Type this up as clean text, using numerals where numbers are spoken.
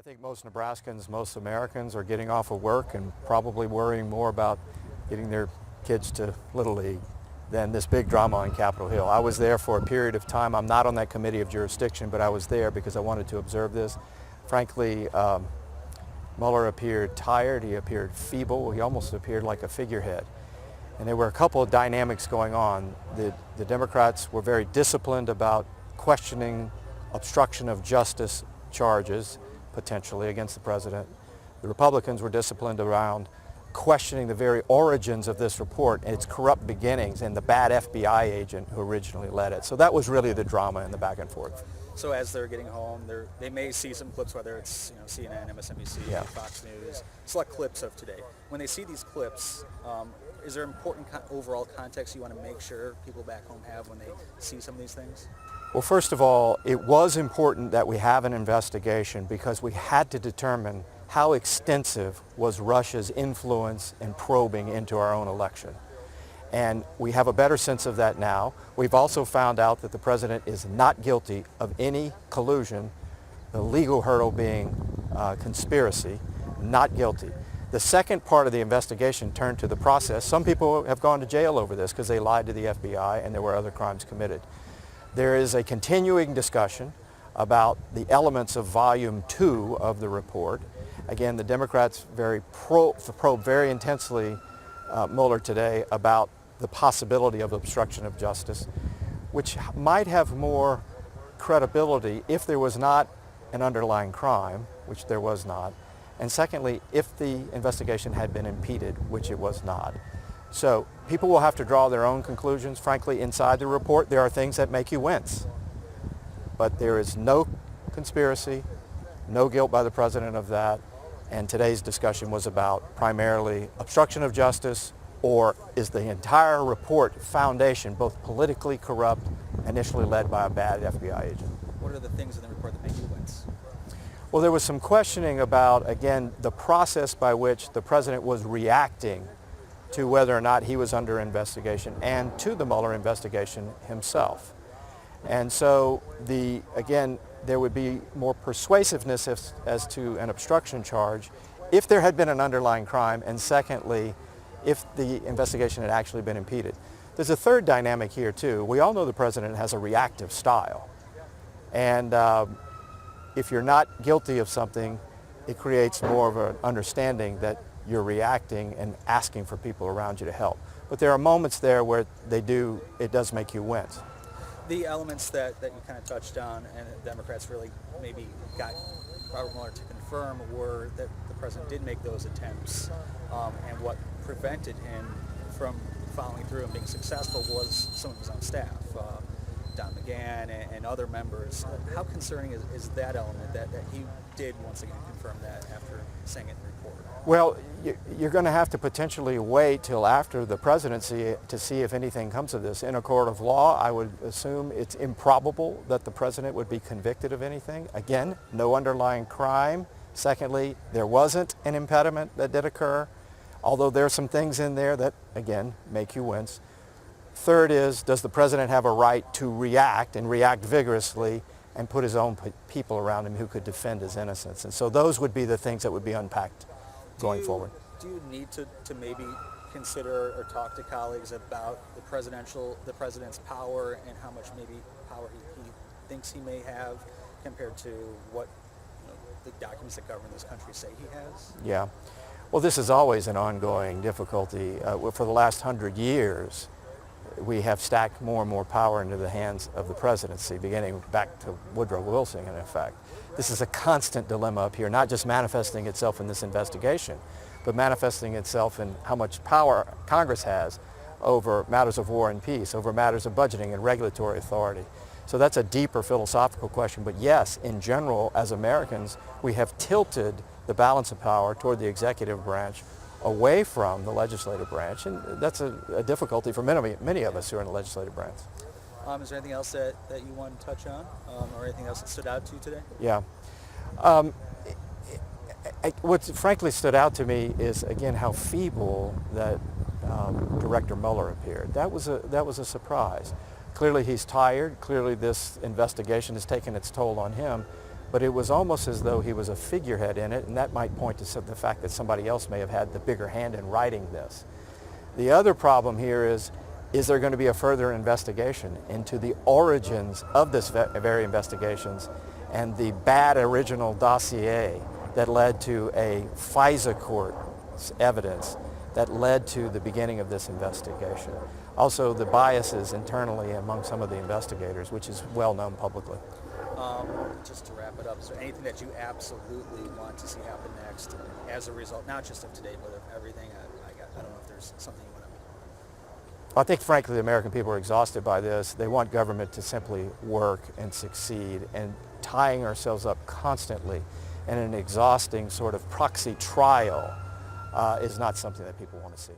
I think most Nebraskans, most Americans are getting off of work and probably worrying more about getting their kids to Little League than this big drama on Capitol Hill. I was there for a period of time. I'm not on that committee of jurisdiction, but I was there because I wanted to observe this. Frankly, Mueller appeared tired. He appeared feeble. He almost appeared like a figurehead. And there were a couple of dynamics going on. The Democrats were very disciplined about questioning obstruction of justice charges, potentially, against the president. The Republicans were disciplined around questioning the very origins of this report and its corrupt beginnings and the bad FBI agent who originally led it. So that was really the drama in the back and forth. So as they're getting home, they may see some clips, whether it's CNN, MSNBC, Yeah. Fox News, select clips of today. When they see these clips, is there important overall context you want to make sure people back home have when they see some of these things? Well, first of all, it was important that we have an investigation because we had to determine how extensive was Russia's influence and probing into our own election. And we have a better sense of that now. We've also found out that the president is not guilty of any collusion, the legal hurdle being conspiracy, not guilty. The second part of the investigation turned to the process. Some people have gone to jail over this because they lied to the FBI and there were other crimes committed. There is a continuing discussion about the elements of Volume 2 of the report. Again, the Democrats probe very intensely Mueller today about the possibility of obstruction of justice, which might have more credibility if there was not an underlying crime, which there was not, and secondly, if the investigation had been impeded, which it was not. So people will have to draw their own conclusions. Frankly, inside the report, there are things that make you wince. But there is no conspiracy, no guilt by the president of that. And today's discussion was about primarily obstruction of justice, or is the entire report foundation both politically corrupt, initially led by a bad FBI agent? What are the things in the report that make you wince? Well, there was some questioning about, again, the process by which the president was reacting to whether or not he was under investigation and to the Mueller investigation himself. And so, again, there would be more persuasiveness as to an obstruction charge if there had been an underlying crime, and secondly, if the investigation had actually been impeded. There's a third dynamic here too. We all know the president has a reactive style. And if you're not guilty of something, it creates more of an understanding that you're reacting and asking for people around you to help. But there are moments there where it does make you wince. The elements that you kind of touched on and the Democrats really maybe got Robert Mueller to confirm were that the president did make those attempts, and what prevented him from following through and being successful was some of his own staff, Don McGahn and other members. How concerning is that element that he did once again confirm that after saying it in the report? Well, you're going to have to potentially wait till after the presidency to see if anything comes of this. In a court of law, I would assume it's improbable that the president would be convicted of anything. Again, no underlying crime. Secondly, there wasn't an impediment that did occur, although there are some things in there that, again, make you wince. Third is, does the president have a right to react and react vigorously and put his own people around him who could defend his innocence? And so those would be the things that would be unpacked going forward. Do you need to maybe consider or talk to colleagues about the president's power and how much maybe power he thinks he may have compared to what the documents that govern this country say he has? Yeah. Well, this is always an ongoing difficulty. For the last 100 years, we have stacked more and more power into the hands of the presidency, beginning back to Woodrow Wilson, in effect. This is a constant dilemma up here, not just manifesting itself in this investigation, but manifesting itself in how much power Congress has over matters of war and peace, over matters of budgeting and regulatory authority. So that's a deeper philosophical question. But yes, in general, as Americans, we have tilted the balance of power toward the executive branch away from the legislative branch, and that's a difficulty for many of us who are in the legislative branch. Is there anything else that you want to touch on, or anything else that stood out to you today? Yeah. What frankly stood out to me is, again, how feeble that Director Mueller appeared. That was a surprise. Clearly he's tired. Clearly this investigation has taken its toll on him. but it was almost as though he was a figurehead in it, and that might point to the fact that somebody else may have had the bigger hand in writing this. The other problem here is there going to be a further investigation into the origins of this very investigations and the bad original dossier that led to a FISA court's evidence that led to the beginning of this investigation. Also, the biases internally among some of the investigators, which is well known publicly. Just to wrap it up, is there anything that you absolutely want to see happen next as a result, not just of today, but of everything? I don't know if there's something you want to... I think, frankly, the American people are exhausted by this. They want government to simply work and succeed, and tying ourselves up constantly in an exhausting sort of proxy trial is not something that people want to see.